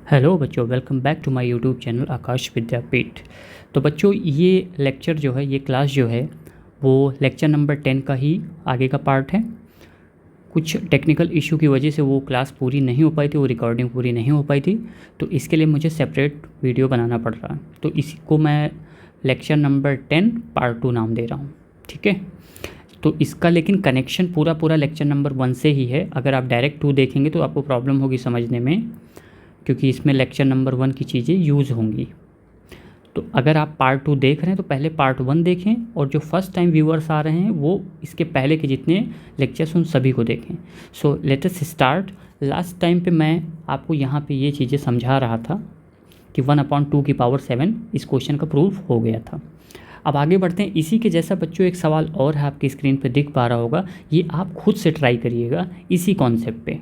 Hello बच्चों, welcome back to my YouTube channel Aakash Vidyapeeth. तो बच्चों, ये लेक्चर जो है, ये क्लास जो है वो लेक्चर नंबर 10 का ही आगे का पार्ट है। कुछ टेक्निकल इशू की वजह से वो क्लास पूरी नहीं हो पाई थी, वो रिकॉर्डिंग पूरी नहीं हो पाई थी, तो इसके लिए मुझे सेपरेट वीडियो बनाना पड़ रहा है। तो इसी को मैं लेक्चर नंबर 10 पार्ट 2 नाम दे रहा हूँ, ठीक है। तो इसका लेकिन कनेक्शन पूरा लेक्चर नंबर 1 से ही है। अगर आप डायरेक्ट 2 देखेंगे तो आपको प्रॉब्लम होगी समझने में, क्योंकि इसमें लेक्चर नंबर 1 की चीज़ें यूज़ होंगी। तो अगर आप पार्ट 2 देख रहे हैं तो पहले पार्ट 1 देखें, और जो फर्स्ट टाइम व्यूअर्स आ रहे हैं वो इसके पहले के जितने लेक्चर्स उन सभी को देखें। So let us start. Last time पे मैं आपको यहाँ पे ये चीज़ें समझा रहा था कि 1/2⁷ इस क्वेश्चन का प्रूफ हो गया था। अब आगे बढ़ते हैं। इसी के जैसा बच्चों एक सवाल और है, आपकी स्क्रीन पे दिख पा रहा होगा। ये आप खुद से ट्राई करिएगा इसी कॉन्सेप्ट पे।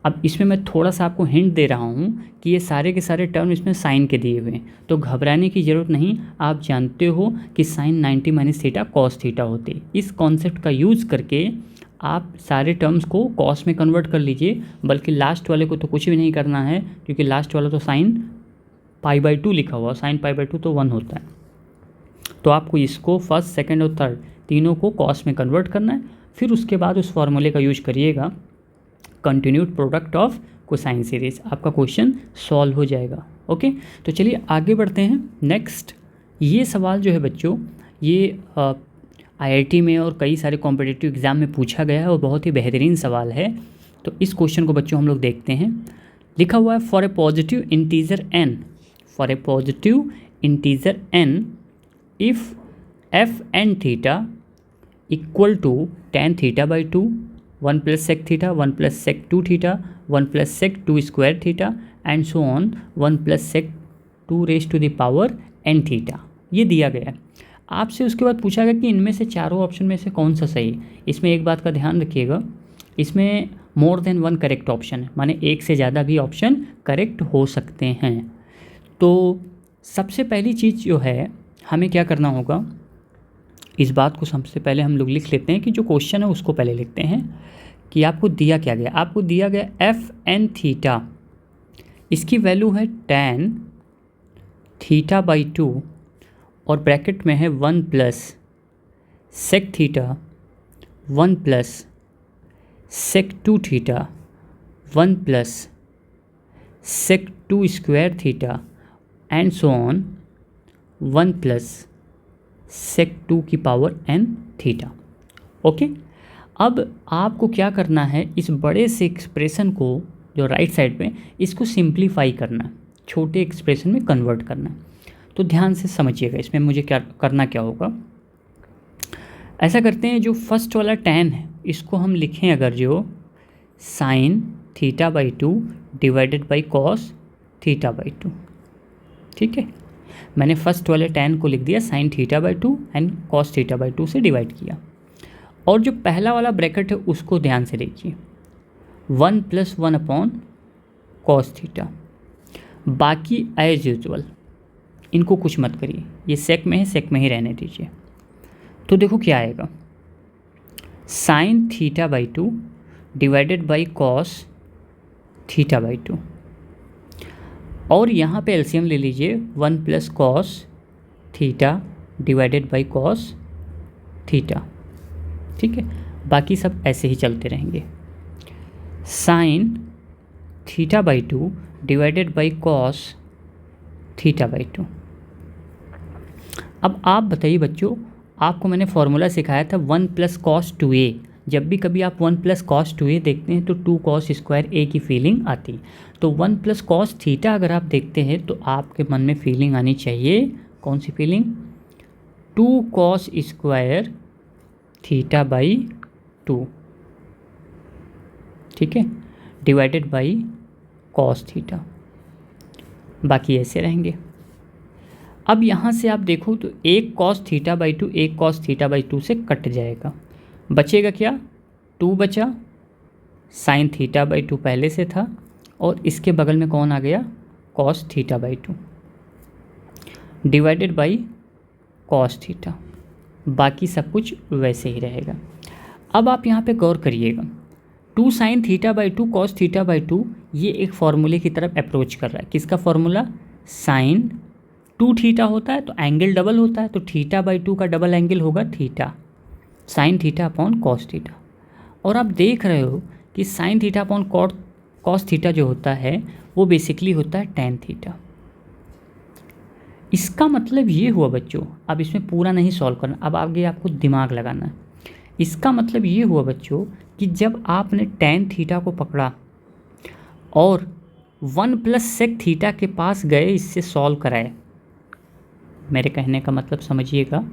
अब इसमें मैं थोड़ा सा आपको हिंट दे रहा हूँ कि ये सारे के सारे टर्म इसमें साइन के दिए हुए हैं, तो घबराने की ज़रूरत नहीं। आप जानते हो कि साइन 90 - थीटा कॉस थीटा होते। इस कॉन्सेप्ट का यूज़ करके आप सारे टर्म्स को कॉस में कन्वर्ट कर लीजिए, बल्कि लास्ट वाले को तो कुछ भी नहीं करना है, क्योंकि लास्ट वाला तो साइन π/2 लिखा हुआ, साइन π/2 तो 1 होता है। तो आपको इसको फर्स्ट, सेकेंड और थर्ड तीनों को कॉस में कन्वर्ट करना है। फिर उसके बाद उस फॉर्मूले का यूज करिएगा, continued product of cosine series, आपका क्वेश्चन सॉल्व हो जाएगा। ओके, तो चलिए आगे बढ़ते हैं। नेक्स्ट, ये सवाल जो है बच्चों, ये आईआईटी में और कई सारे कॉम्पिटिटिव एग्ज़ाम में पूछा गया है और बहुत ही बेहतरीन सवाल है। तो इस क्वेश्चन को बच्चों हम लोग देखते हैं। लिखा हुआ है for a positive integer n, for a positive integer n if F N theta equal to tan θ/2 1 + sec theta 1 + sec 2 theta 1 + sec 2 square theta and so on 1 + sec 2⁻n theta, ये दिया गया है आपसे। उसके बाद पूछा गया कि इनमें से चारों ऑप्शन में से कौन सा सही। इसमें एक बात का ध्यान रखिएगा, इसमें मोर देन 1 करेक्ट ऑप्शन है, माने एक से ज़्यादा भी ऑप्शन करेक्ट हो सकते हैं। तो सबसे पहली चीज़ जो है, हमें क्या करना होगा, इस बात को सबसे पहले हम लोग लिख लेते हैं कि जो क्वेश्चन है उसको पहले लिखते हैं कि आपको दिया क्या गया। आपको दिया गया एफ एन थीटा, इसकी वैल्यू है tan θ/2 और ब्रैकेट में है 1 + sec theta 1 + sec 2 theta 1 + sec 2 square theta and so on 1 + sec 2⁻n theta. Okay, अब आपको क्या करना है, इस बड़े से एक्सप्रेशन को जो राइट साइड पे, इसको सिंप्लीफाई करना है, छोटे एक्सप्रेशन में कन्वर्ट करना है। तो ध्यान से समझिएगा इसमें मुझे क्या करना क्या होगा। ऐसा करते हैं, जो फर्स्ट वाला tan है इसको हम लिखें अगर जो sin θ/2 डिवाइडेड बाई cos θ/2, ठीक है। मैंने फर्स्ट वाले tan को लिख दिया sin θ/2 एंड cos θ/2 से डिवाइड किया। और जो पहला वाला ब्रैकेट है उसको ध्यान से देखिए, 1 + 1/cos थीटा। बाकी एज यूजुअल इनको कुछ मत करिए, ये सेक में है, सेक में ही रहने दीजिए। तो देखो क्या आएगा, sin θ/2 डिवाइडेड बाई cos θ/2, और यहाँ पे एलसीएम ले लीजिए 1 + cos theta divided by cos theta, ठीक है। बाकी सब ऐसे ही चलते रहेंगे। sin θ/2 divided by cos θ/2। अब आप बताइए बच्चों, आपको मैंने फॉर्मूला सिखाया था 1 + cos 2a। जब भी कभी आप 1 + cos 2a देखते हैं तो 2 cos स्क्वायर a की फीलिंग आती। तो 1 + cos थीटा अगर आप देखते हैं तो आपके मन में फीलिंग आनी चाहिए, कौन सी फीलिंग, 2 cos स्क्वायर θ/2, ठीक है, डिवाइडेड बाई cos थीटा। बाकी ऐसे रहेंगे। अब यहाँ से आप देखो तो एक cos θ/2 एक cos θ/2 से कट जाएगा, बचेगा क्या, 2 बचा, sin θ/2 पहले से था, और इसके बगल में कौन आ गया, cos θ/2 divided by cos theta. बाकी सब कुछ वैसे ही रहेगा। अब आप यहाँ पे गौर करिएगा, 2 sin θ/2 cos θ/2 ये एक फॉर्मूले की तरफ अप्रोच कर रहा है। किसका फॉर्मूला? साइन 2 थीटा होता है तो एंगल डबल होता है, तो थीटा बाई 2 का डबल एंगल होगा theta, sine theta upon cos theta. और आप देख रहे हो कि sine theta upon cos theta जो होता है वो बेसिकली होता है टेन थीटा। इसका मतलब ये हुआ बच्चों, अब इसमें पूरा नहीं सॉल्व करना, अब आगे आपको दिमाग लगाना है। इसका मतलब ये हुआ बच्चों कि जब आपने टेन थीटा को पकड़ा और 1 प्लस सेक थीटा के पास गए, इससे सॉल्व कराए। मेरे कहने का मतलब समझिएगा,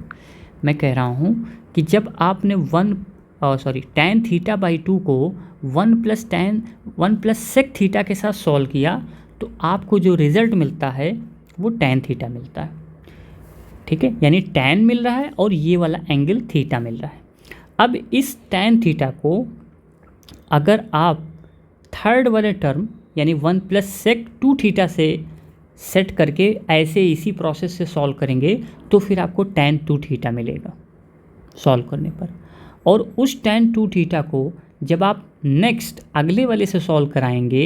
मैं कह रहा हूँ कि जब आपने टेन थीटा बाई 2 को 1 प्लस सेक थीटा के साथ सॉल्व किया तो आपको जो रिज़ल्ट मिलता है वो टेन थीटा मिलता है। ठीक है, यानी टेन मिल रहा है और ये वाला एंगल थीटा मिल रहा है। अब इस टेन थीटा को अगर आप थर्ड वाले टर्म यानी 1 प्लस सेक 2 थीटा से सेट करके ऐसे इसी प्रोसेस से सॉल्व करेंगे तो फिर आपको tan 2 थीटा मिलेगा सॉल्व करने पर। और उस tan 2 थीटा को जब आप नेक्स्ट अगले वाले से सॉल्व कराएंगे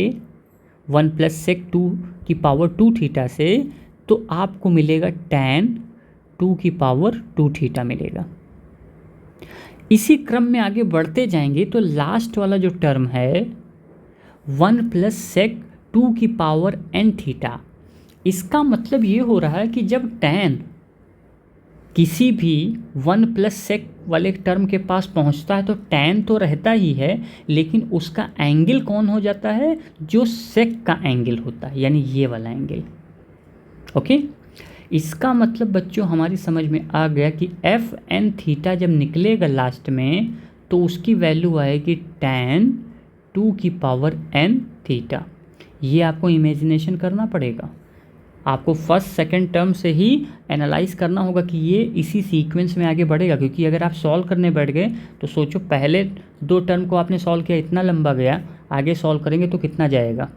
1 प्लस सेक 2 की पावर 2 थीटा से, तो आपको मिलेगा tan 2 की पावर 2 थीटा मिलेगा। इसी क्रम में आगे बढ़ते जाएंगे तो लास्ट वाला जो टर्म है 1 प्लस सेक 2 की पावर n थीटा, इसका मतलब ये हो रहा है कि जब tan किसी भी 1 प्लस सेक वाले टर्म के पास पहुंचता है तो tan तो रहता ही है, लेकिन उसका एंगल कौन हो जाता है? जो सेक का एंगल होता है, यानी ये वाला एंगल। ओके, इसका मतलब बच्चों हमारी समझ में आ गया कि एफ एन थीटा जब निकलेगा लास्ट में तो उसकी वैल्यू आएगी tan 2 की पावर n थीटा। ये आपको इमेजिनेशन करना पड़ेगा, आपको फर्स्ट सेकंड टर्म से ही एनालाइज करना होगा कि ये इसी सीक्वेंस में आगे बढ़ेगा। क्योंकि अगर आप सॉल्व करने बैठ गए तो सोचो पहले 2 टर्म को आपने सॉल्व किया, इतना लंबा गया, आगे सॉल्व करेंगे तो कितना जाएगा।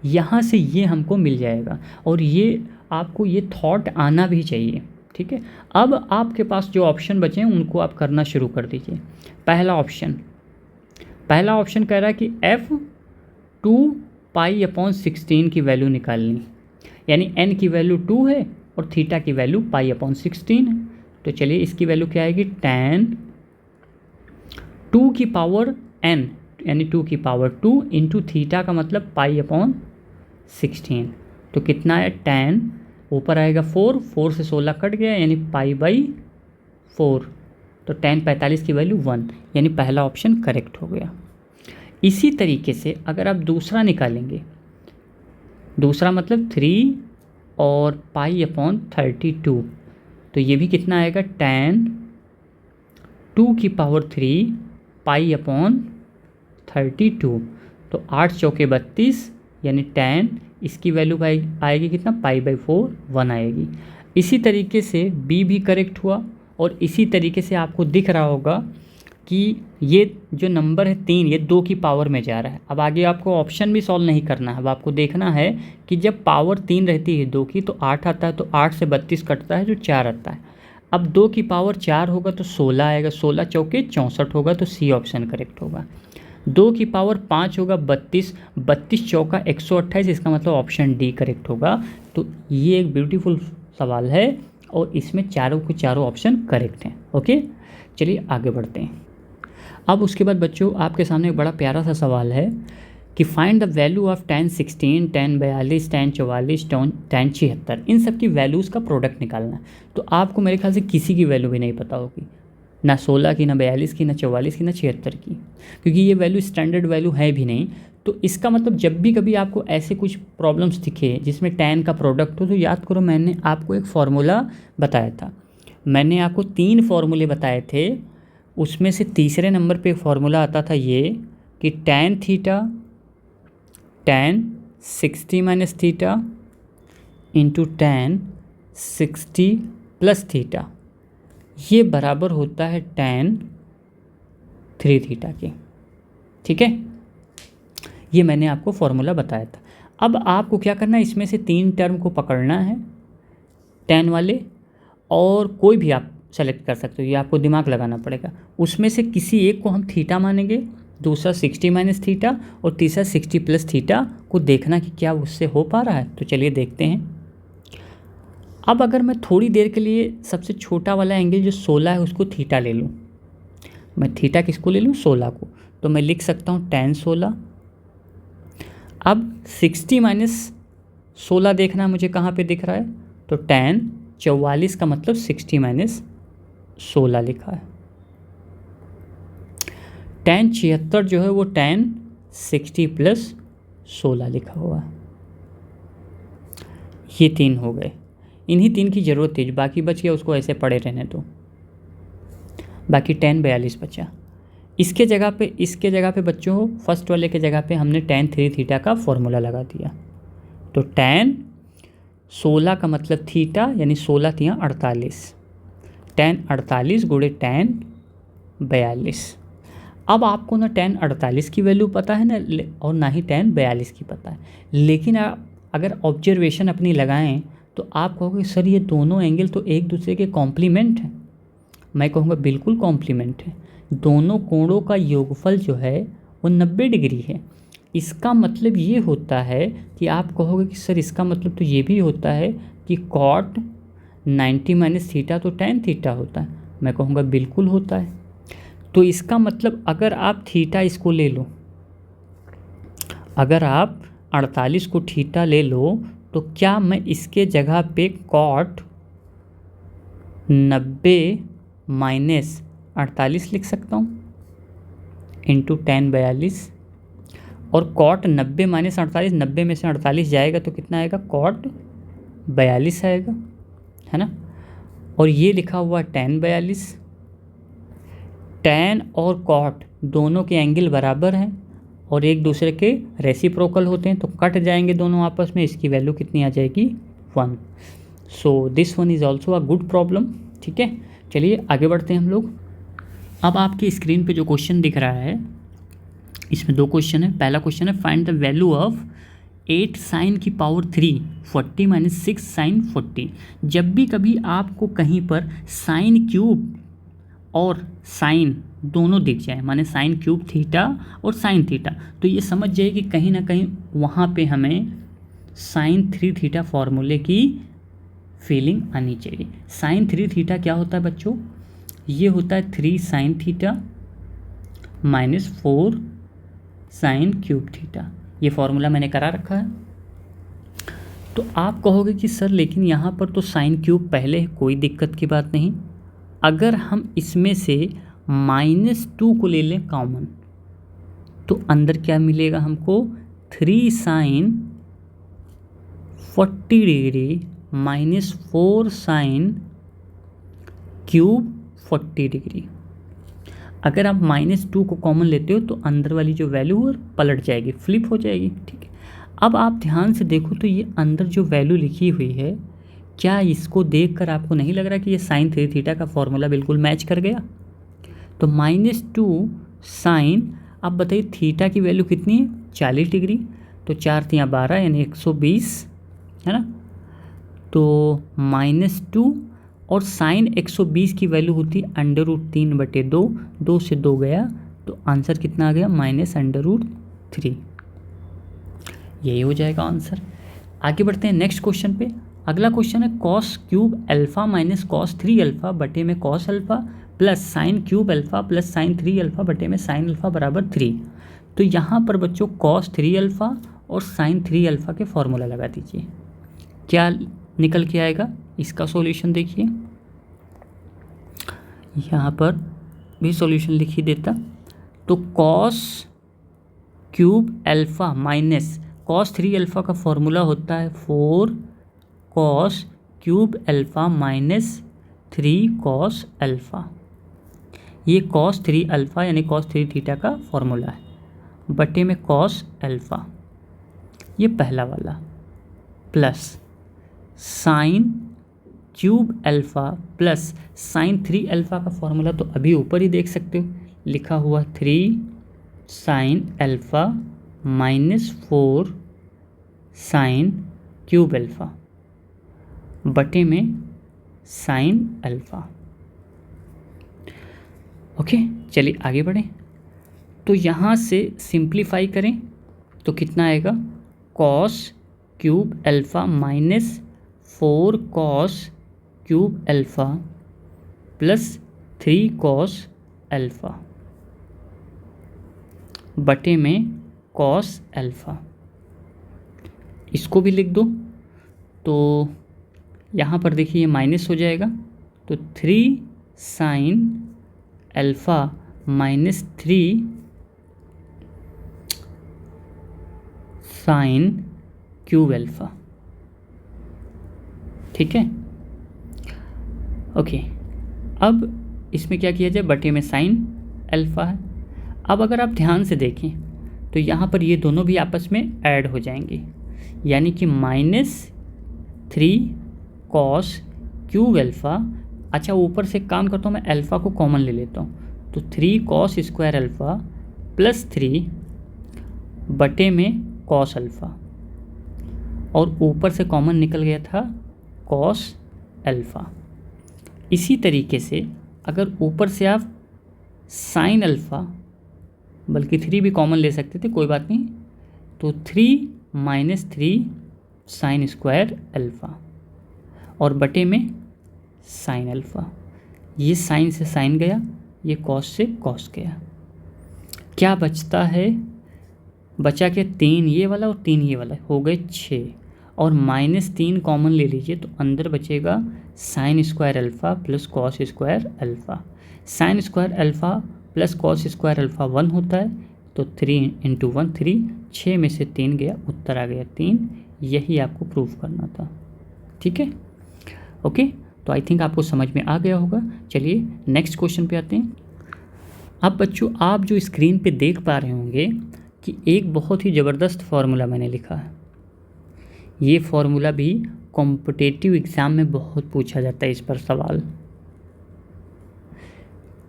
यहाँ से ये हमको मिल जाएगा और ये आपको ये थॉट आना भी चाहिए। ठीक है, अब आपके पास जो ऑप्शन बचे हैं उनको आप करना शुरू कर दीजिए। पहला ऑप्शन कह रहा है कि f2 पाई अपॉन 16 की वैल्यू निकालनी, यानी n की वैल्यू 2 है और थीटा की वैल्यू पाई अपॉन 16 है। तो चलिए इसकी वैल्यू क्या आएगी? tan 2 की पावर n यानी 2 की पावर 2 इंटू थीटा का मतलब पाई अपॉन 16। तो कितना है? tan ऊपर आएगा 4 से 16 कट गया यानी पाई बाई 4, तो tan 45 की वैल्यू 1, यानी पहला ऑप्शन करेक्ट हो गया। इसी तरीके से अगर आप दूसरा निकालेंगे, दूसरा मतलब 3 और पाई अपॉन 32, तो ये भी कितना आएगा? tan 2 की पावर 3 पाई अपॉन 32, तो 8 चौके 32, यानी tan इसकी वैल्यू आएगी कितना? पाई बाई 4 1 आएगी। इसी तरीके से बी भी करेक्ट हुआ और इसी तरीके से आपको दिख रहा होगा कि ये जो नंबर है 3, ये 2 की पावर में जा रहा है। अब आगे आपको ऑप्शन भी सॉल्व नहीं करना है, अब आपको देखना है कि जब पावर 3 रहती है 2 की तो 8 आता है, तो 8 से 32 कटता है जो 4 आता है। अब 2 की पावर 4 होगा तो 16 आएगा, 16 चौके 64 होगा, तो सी ऑप्शन करेक्ट होगा। 2 की पावर 5 होगा 32, 32 चौका 128, इसका मतलब ऑप्शन डी करेक्ट होगा। तो ये एक ब्यूटीफुल सवाल है और इसमें चारों के चारों ऑप्शन करेक्ट हैं। ओके, चलिए आगे बढ़ते हैं। अब उसके बाद बच्चों आपके सामने एक बड़ा प्यारा सा सवाल है कि find the value of tan 16, tan 42, tan 44, tan 76, इन सब की वैल्यूज़ का प्रोडक्ट निकालना है। तो आपको मेरे ख्याल से किसी की वैल्यू भी नहीं पता होगी, ना 16 की, ना 42 की, ना 44 की, ना 76 की, क्योंकि ये वैल्यू स्टैंडर्ड वैल्यू है भी नहीं। तो इसका मतलब जब भी कभी आपको ऐसे कुछ प्रॉब्लम्स दिखे जिसमें tan का प्रोडक्ट हो तो याद करो मैंने आपको एक फार्मूला बताया था। मैंने आपको 3 फार्मूले बताए थे, उसमें से तीसरे नंबर पे फार्मूला आता था ये कि tan theta tan 60 minus theta into tan 60 plus theta, ये बराबर होता है tan 3 थीटा के। ठीक है, ये मैंने आपको फॉर्मूला बताया था। अब आपको क्या करना है, इसमें से 3 टर्म को पकड़ना है tan वाले, और कोई भी आप सेलेक्ट कर सकते हो, ये आपको दिमाग लगाना पड़ेगा। उसमें से किसी एक को हम थीटा मानेंगे, दूसरा 60 माइनस थीटा और तीसरा 60 प्लस थीटा को देखना कि क्या उससे हो पा रहा है। तो चलिए देखते हैं। अब अगर मैं थोड़ी देर के लिए सबसे छोटा वाला एंगल जो 16 है उसको थीटा ले लूँ, मैं थीटा किसको ले लूँ, 16 को, तो मैं लिख सकता हूँ tan 16। अब 60 माइनस 16 देखना मुझे कहाँ पे दिख रहा है, तो tan 44 का मतलब 60 माइनस 16 लिखा है। tan 76 जो है वो tan 60 प्लस 16 लिखा हुआ है। ये 3 हो गए, इन्हीं 3 की ज़रूरत थी, बाकी बच गया उसको ऐसे पड़े रहने दो। बाकी tan 42 बचा। इसके जगह पे बच्चों फर्स्ट वाले के जगह पे हमने tan 3 थीटा का फॉर्मूला लगा दिया। तो tan 16 का मतलब थीटा, यानी 16 तियाँ 48, tan 48 गुणे tan 42। अब आपको ना tan 48 की वैल्यू पता है ना, और ना ही tan 42 की पता है, लेकिन आप अगर ऑब्जर्वेशन अपनी लगाएं तो आप कहोगे सर ये दोनों एंगल तो एक दूसरे के कॉम्प्लीमेंट हैं। मैं कहूँगा बिल्कुल कॉम्प्लीमेंट है। दोनों कोणों का योगफल जो है वो 90 डिग्री है। इसका मतलब ये होता है कि आप कहोगे कि सर इसका मतलब तो ये भी होता है कि cot 90 माइनस थीटा तो tan थीटा होता है। मैं कहूँगा बिल्कुल होता है। तो इसका मतलब अगर आप थीटा इसको ले लो, अगर आप 48 को थीटा ले लो, तो क्या मैं इसके जगह पे cot 90 माइनस 48 लिख सकता हूँ इंटू tan 42, और cot 90 माइनस 48, 90 में से 48 जाएगा तो कितना आएगा, cot 42 आएगा, है ना। और ये लिखा हुआ tan 42। tan और cot दोनों के एंगल बराबर हैं और एक दूसरे के रेसिप्रोकल होते हैं, तो कट जाएंगे दोनों आपस में। इसकी वैल्यू कितनी आ जाएगी, 1। So this one is also a good problem. ठीक है, चलिए आगे बढ़ते हैं हम लोग। अब आपकी स्क्रीन पे जो क्वेश्चन दिख रहा है, इसमें 2 क्वेश्चन है। पहला क्वेश्चन है find the value of 8 sine की पावर 3 40 माइनस 6 साइन 40। जब भी कभी आपको कहीं पर साइन क्यूब और साइन दोनों दिख जाए, माने साइन क्यूब थीटा और साइन थीटा, तो ये समझ जाइए कि कहीं ना कहीं वहाँ पे हमें साइन 3 थीटा फॉर्मूले की फीलिंग आनी चाहिए। साइन 3 थीटा क्या होता है बच्चों, ये होता है 3 sine theta minus 4 sine cube theta. ये फॉर्मूला मैंने करा रखा है। तो आप कहोगे कि सर लेकिन यहाँ पर तो साइन क्यूब पहले है, कोई दिक्कत की बात नहीं। अगर हम इसमें से -2 को ले लें कॉमन, तो अंदर क्या मिलेगा हमको, 3 sine 40 degree minus 4 sine cube 40 degree. अगर आप -2 को कॉमन लेते हो तो अंदर वाली जो वैल्यू है पलट जाएगी, फ्लिप हो जाएगी। ठीक है, अब आप ध्यान से देखो तो ये अंदर जो वैल्यू लिखी हुई है, क्या इसको देखकर आपको नहीं लग रहा कि ये साइन 3 थीटा का फॉर्मूला बिल्कुल मैच कर गया। तो -2 साइन, अब बताइए थीटा की वैल्यू कितनी है, 40 डिग्री, तो 4 तियाँ 12 यानी 120, है ना। तो -2 और साइन 120 की वैल्यू होती √3/2, 2 से 2 गया तो आंसर कितना आ गया, -√3। यही हो जाएगा आंसर। आगे बढ़ते हैं नेक्स्ट क्वेश्चन पे। अगला क्वेश्चन है cos cube alpha minus cos 3 alpha बटे में cos alpha plus sine cube alpha plus sign 3 alpha बटे में साइन अल्फ़ा बराबर 3। तो यहाँ पर बच्चों कॉस 3 अल्फ़ा और साइन 3 अल्फ़ा के फॉर्मूला लगा दीजिए, क्या निकल के आएगा। इसका सॉल्यूशन देखिए, यहाँ पर भी सॉल्यूशन लिख ही देता। तो cos cube alpha minus cos 3 alpha का फॉर्मूला होता है 4 cos cube alpha minus 3 cos alpha. ये कॉस 3 अल्फ़ा यानी कॉस 3 थीटा का फॉर्मूला है, बटे में कॉस अल्फ़ा, ये पहला वाला, plus sine cube alpha plus sign 3 alpha का फॉर्मूला तो अभी ऊपर ही देख सकते हो, लिखा हुआ 3 sine alpha minus 4 sine cube alpha बटे में साइन अल्फ़ा। ओके, चलिए आगे बढ़ें। तो तो यहाँ से सिंप्लीफाई करें तो कितना आएगा, cos cube alpha minus 4 cos cube alpha plus 3 cos alpha बटे में कॉस अल्फ़ा। इसको भी लिख दो तो यहाँ पर देखिए ये माइनस हो जाएगा, तो 3 sine alpha minus 3 sine cube alpha. ठीक है, ओके। अब इसमें क्या किया जाए, बटे में साइन अल्फ़ा है। अब अगर आप ध्यान से देखें तो यहाँ पर ये दोनों भी आपस में ऐड हो जाएंगे, यानी कि -3 कॉस क्यूब अल्फ़ा। अच्छा, ऊपर से काम करता हूँ मैं, अल्फ़ा को कॉमन ले लेता हूँ, तो 3 कॉस स्क्वायर अल्फ़ा प्लस 3 बटे में कॉस अल्फ़ा, और ऊपर से कॉमन निकल गया था कॉस अल्फ़ा। इसी तरीके से अगर ऊपर से आप साइन अल्फ़ा, बल्कि 3 भी कॉमन ले सकते थे, कोई बात नहीं, तो 3 माइनस 3 साइन स्क्वायर अल्फ़ा और बटे में साइन अल्फ़ा। ये साइन से साइन गया, ये कॉस से कॉस गया। क्या बचता है, बचा के 3 ये वाला और 3 ये वाला, हो गए 6, और -3 कॉमन ले लीजिए तो अंदर बचेगा sine square alpha plus cos square alpha. Sine square alpha plus cos square alpha 1 होता है, तो 3 × 1 3, 6 में से 3 गया, उत्तर आ गया 3। यही आपको प्रूव करना था। ठीक है, ओके। तो आई थिंक आपको समझ में आ गया होगा। चलिए नेक्स्ट क्वेश्चन पे आते हैं। अब बच्चों, आप जो स्क्रीन पे देख पा रहे होंगे कि एक बहुत ही ज़बरदस्त फार्मूला मैंने लिखा है। ये फार्मूला भी कॉम्पिटिटिव एग्ज़ाम में बहुत पूछा जाता है, इस पर सवाल।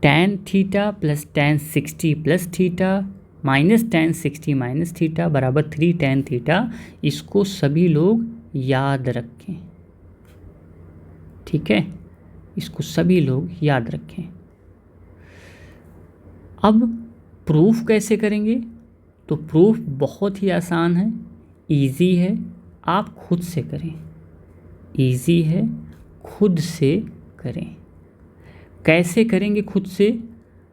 tan theta plus tan 60 plus theta minus tan 60 minus theta बराबर 3 tan थीटा। इसको सभी लोग याद रखें, ठीक है, इसको सभी लोग याद रखें। अब प्रूफ कैसे करेंगे, तो प्रूफ बहुत ही आसान है, इजी है, आप खुद से करें। इजी है, खुद से करें। कैसे करेंगे खुद से,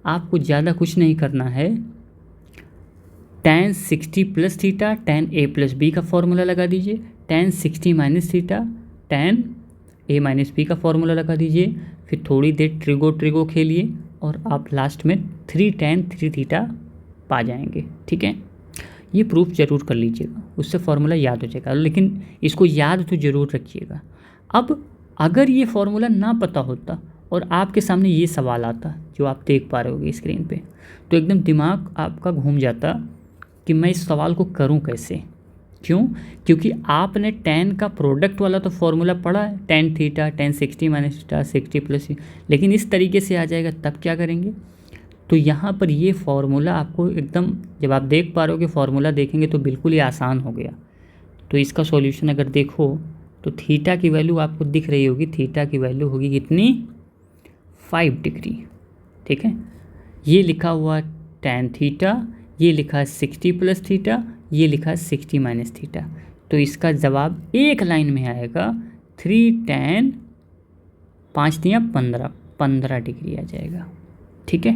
आपको ज़्यादा कुछ नहीं करना है। tan 60 plus theta tan a plus B का फॉर्मूला लगा दीजिए, tan 60 minus theta tan a minus B का फॉर्मूला लगा दीजिए, फिर थोड़ी देर ट्रिगो खेलिए और आप लास्ट में 3 tan 3 थीटा पा जाएंगे। ठीक है, ये प्रूफ ज़रूर कर लीजिएगा, उससे फार्मूला याद हो जाएगा, लेकिन इसको याद तो ज़रूर रखिएगा। अब अगर ये फार्मूला ना पता होता और आपके सामने ये सवाल आता जो आप देख पा रहे होगे स्क्रीन पे, तो एकदम दिमाग आपका घूम जाता कि मैं इस सवाल को करूं कैसे। क्यों? क्योंकि आपने tan का प्रोडक्ट वाला तो फार्मूला पढ़ा है, tan theta tan 60 minus theta 60 plus, लेकिन इस तरीके से आ जाएगा तब क्या करेंगे। तो यहाँ पर ये फार्मूला आपको एकदम, जब आप देख पा रहे हो कि फार्मूला देखेंगे तो बिल्कुल ही आसान हो गया। तो इसका सॉल्यूशन अगर देखो तो थीटा की वैल्यू आपको दिख रही होगी, थीटा की वैल्यू होगी कितनी, 5 डिग्री। ठीक है, ये लिखा हुआ tan थीटा, ये लिखा है 60 प्लस थीटा, ये लिखा है 60 माइनस थीटा। तो इसका जवाब एक लाइन में आएगा 3 tan 5 या 15 डिग्री आ जाएगा। ठीक है,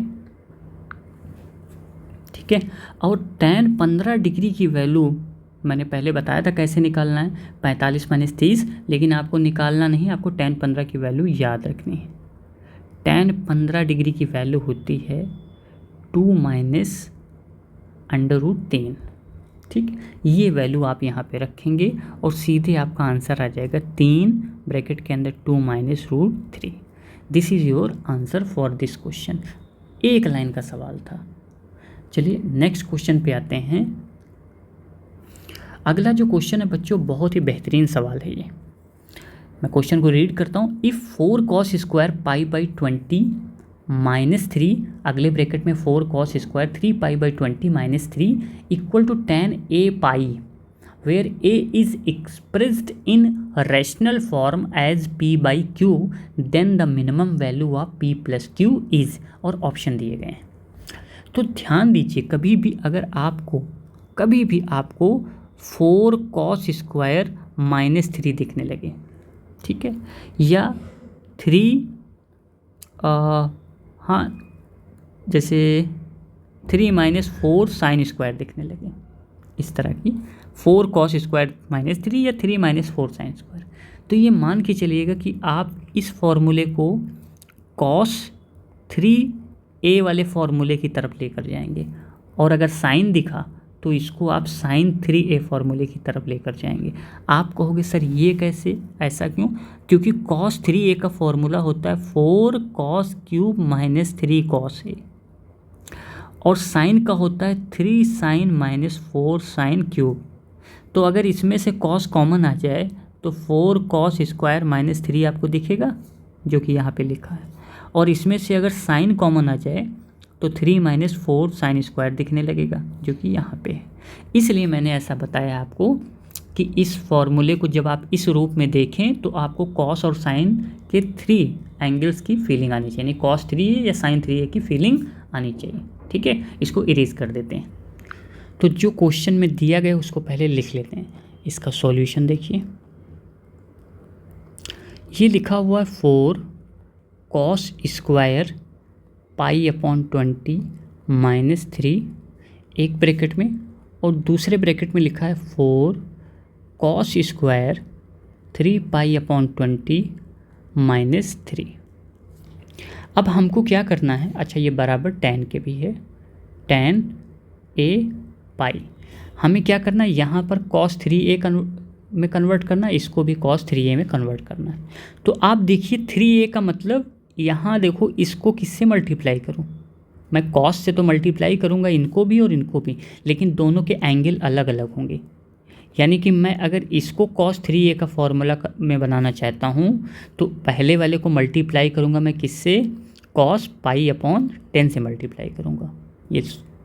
ठीक है। और tan 15 डिग्री की वैल्यू मैंने पहले बताया था कैसे निकालना है, 45 माइनस 30, लेकिन आपको निकालना नहीं, आपको tan 15 की वैल्यू याद रखनी है। tan 15 डिग्री की वैल्यू होती है 2 माइनस √3। ठीक, ये वैल्यू आप यहाँ पे रखेंगे और सीधे आपका आंसर आ जाएगा 3 ब्रैकेट के अंदर 2 minus √3। This is your answer for this question. एक लाइन का सवाल था। चलिए नेक्स्ट क्वेश्चन पे आते हैं। अगला जो क्वेश्चन है बच्चों, बहुत ही बेहतरीन सवाल है ये। मैं क्वेश्चन को रीड करता हूँ। इफ़ 4 cos स्क्वायर π/20 माइनस 3, अगले ब्रैकेट में 4 cos square 3 π/20 minus 3 equal to tan a pi, where a is expressed in rational form as p/q, then the minimum value of p + q is, और option दिए गए हैं। तो ध्यान दीजिए, कभी भी आपको 4 cos स्क्वायर -3 दिखने लगे, ठीक है, या 3 हाँ जैसे 3 - 4 साइन स्क्वायर दिखने लगे, इस तरह की 4 cos स्क्वायर -3 या 3 - 4 साइन स्क्वायर, तो ये मान के चलिएगा कि आप इस फॉर्मूले को cos 3a वाले फॉर्मूले की तरफ लेकर जाएंगे, और अगर साइन दिखा तो इसको आप sin 3a फॉर्मूले की तरफ लेकर जाएंगे। आप कहोगे सर ये कैसे, ऐसा क्यों? क्योंकि cos 3a का फॉर्मूला होता है 4 cos क्यूब -3 cos a, और साइन का होता है 3 sin -4 साइन क्यूब। तो अगर इसमें से cos कॉमन आ जाए तो 4 cos स्क्वायर -3 आपको दिखेगा, जो कि यहाँ पे लिखा है, और इसमें से अगर साइन कॉमन आ जाए तो 3 - 4 साइन स्क्वायर दिखने लगेगा, जो कि यहाँ पे है। इसलिए मैंने ऐसा बताया आपको कि इस फॉर्मूले को जब आप इस रूप में देखें तो आपको cos और साइन के 3 एंगल्स की फीलिंग आनी चाहिए, यानी cos 3a या sin 3a की फीलिंग आनी चाहिए, ठीक है। इसको इरेज कर देते हैं। तो जो क्वेश्चन में दिया गया उसको पहले लिख लेते हैं। इसका सॉल्यूशन देखिए, ये लिखा हुआ है 4 cos स्क्वायर π/20 -3 एक ब्रैकेट में, और दूसरे ब्रैकेट में लिखा है 4 cos स्क्वायर 3π/20 -3। अब हमको क्या करना है, अच्छा ये बराबर tan के भी है, tan a पाई। हमें क्या करना है, यहाँ पर cos 3a में कन्वर्ट करना है, इसको भी cos 3a में कन्वर्ट करना है। तो आप देखिए 3a का मतलब, यहाँ देखो इसको किससे मल्टीप्लाई करूँ, मैं cos से तो मल्टीप्लाई करूँगा इनको भी और इनको भी, लेकिन दोनों के एंगल अलग अलग होंगे। यानी कि मैं अगर इसको cos 3a का फॉर्मूला में बनाना चाहता हूँ तो पहले वाले को मल्टीप्लाई करूँगा मैं किससे, cos π/10 से मल्टीप्लाई करूँगा, ये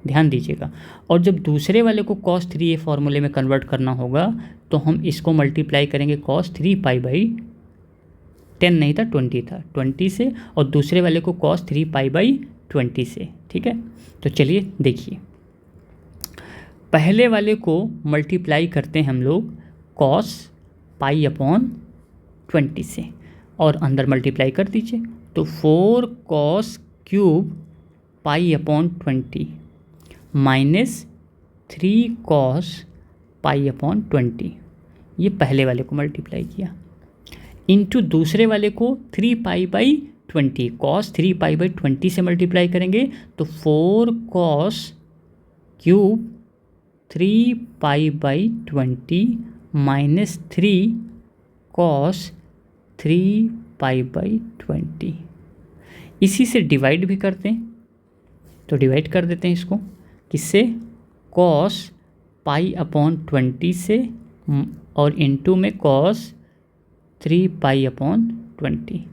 ध्यान दीजिएगा। और जब दूसरे वाले को cos 3a फॉर्मूले में कन्वर्ट करना होगा तो हम इसको मल्टीप्लाई करेंगे cos 3π/10 नहीं था 20 था, 20 से, और दूसरे वाले को cos 3π/20 से, ठीक है। तो चलिए देखिए, पहले वाले को मल्टीप्लाई करते हैं हम लोग cos π/20 से, और अंदर मल्टीप्लाई कर दीजिए, तो 4 cos क्यूब π/20 -3 cos π/20, ये पहले वाले को मल्टीप्लाई किया, इनटू दूसरे वाले को 3π/20 cos 3π/20 से मल्टीप्लाई करेंगे तो 4 cos क्यूब 3π/20 -3 cos 3π/20। इसी से डिवाइड भी करते हैं, तो डिवाइड कर देते हैं इसको किससे, cos π/20 से, और इनटू में cos 3π/20।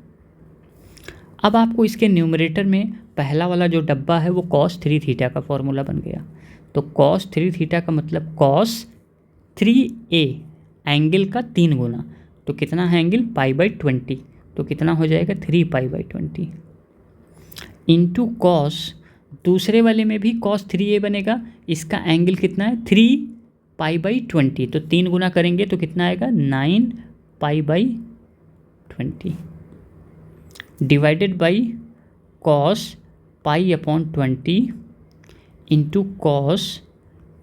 अब आपको इसके न्यूमरेटर में पहला वाला जो डब्बा है वो cos 3 थीटा का फॉर्मूला बन गया। तो cos 3 थीटा का मतलब cos 3a एंगल का 3 गुना, तो कितना है एंगल π/20, तो कितना हो जाएगा 3π/20 इंटू cos, दूसरे वाले में भी cos 3a बनेगा, इसका एंगल कितना है 3π/20, तो 3 गुना करेंगे तो कितना आएगा 9π/20 divided by cos π/20 into cos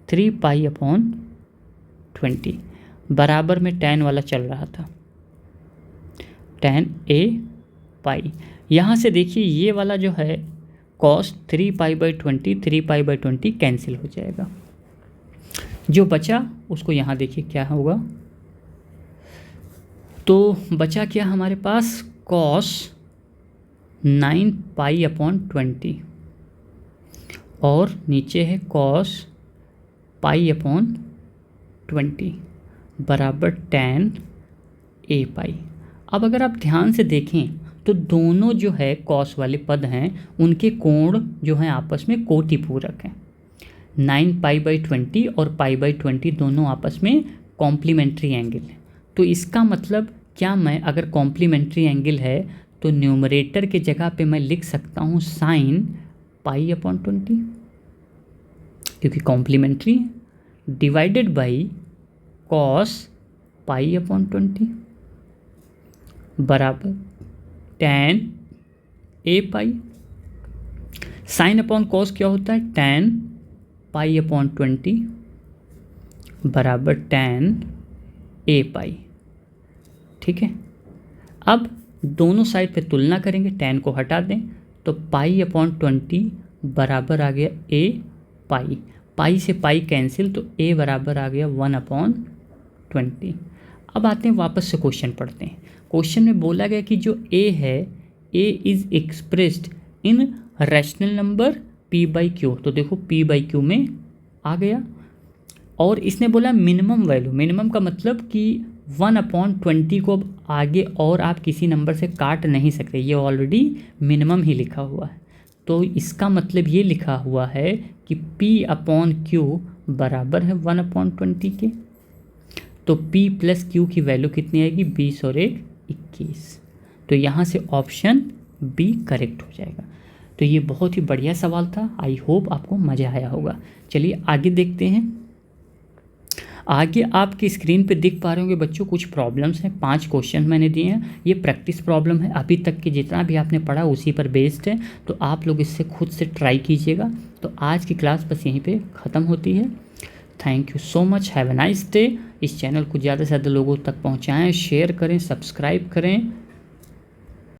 3π/20 बराबर में tan वाला चल रहा था, tan a पाई। यहाँ से देखिए ये वाला जो है cos 3π/20 कैंसिल हो जाएगा, जो बचा उसको यहाँ देखिए क्या होगा, तो बचा क्या हमारे पास cos 9π/20 और नीचे है cos π/20 बराबर tan a पाई। अब अगर आप ध्यान से देखें तो दोनों जो है cos वाले पद हैं उनके कोण जो हैं आपस में कोटिपूरक हैं, 9π/20 और π/20 दोनों आपस में कॉम्प्लीमेंट्री एंगल है। तो इसका मतलब क्या, मैं अगर कॉम्प्लीमेंट्री एंगल है तो न्यूमरेटर के जगह पे मैं लिख सकता हूँ sin π/20, क्योंकि कॉम्प्लीमेंट्री है, divided by cos pi upon 20 बराबर tan ए पाई। साइन अपॉन कॉस क्या होता है, tan पाई अपॉन 20 बराबर tan ए पाई। ठीक है, अब दोनों साइड पे तुलना करेंगे, tan को हटा दें तो पाई अपॉन 20 बराबर आ गया ए पाई, पाई से पाई कैंसिल तो ए बराबर आ गया 1/20। अब आते हैं वापस से क्वेश्चन पढ़ते हैं। क्वेश्चन में बोला गया कि जो ए है, A is expressed in rational number p by Q, तो देखो p बाई क्यू में आ गया। और इसने बोला मिनिमम वैल्यू, मिनिमम का मतलब कि 1/20 को अब आगे और आप किसी नंबर से काट नहीं सकते, ये ऑलरेडी मिनिमम ही लिखा हुआ है। तो इसका मतलब ये लिखा हुआ है कि p अपॉन क्यू बराबर है 1/20 के। तो p प्लस क्यू की वैल्यू कितनी आएगी, 20 और 1 21। तो यहाँ से ऑप्शन बी करेक्ट हो जाएगा। तो ये बहुत ही बढ़िया सवाल था, आई होप आपको मज़ा आया होगा। चलिए आगे देखते हैं। आगे आपकी स्क्रीन पे दिख पा रहे होंगे बच्चों कुछ प्रॉब्लम्स हैं, 5 क्वेश्चन मैंने दिए हैं। ये प्रैक्टिस प्रॉब्लम है, अभी तक के जितना भी आपने पढ़ा उसी पर बेस्ड है, तो आप लोग इससे खुद से ट्राई कीजिएगा। तो आज की क्लास बस यहीं पे ख़त्म होती है। Thank you so much, have a nice day. इस चैनल को ज़्यादा से ज़्यादा लोगों तक पहुँचाएँ, शेयर करें, सब्सक्राइब करें।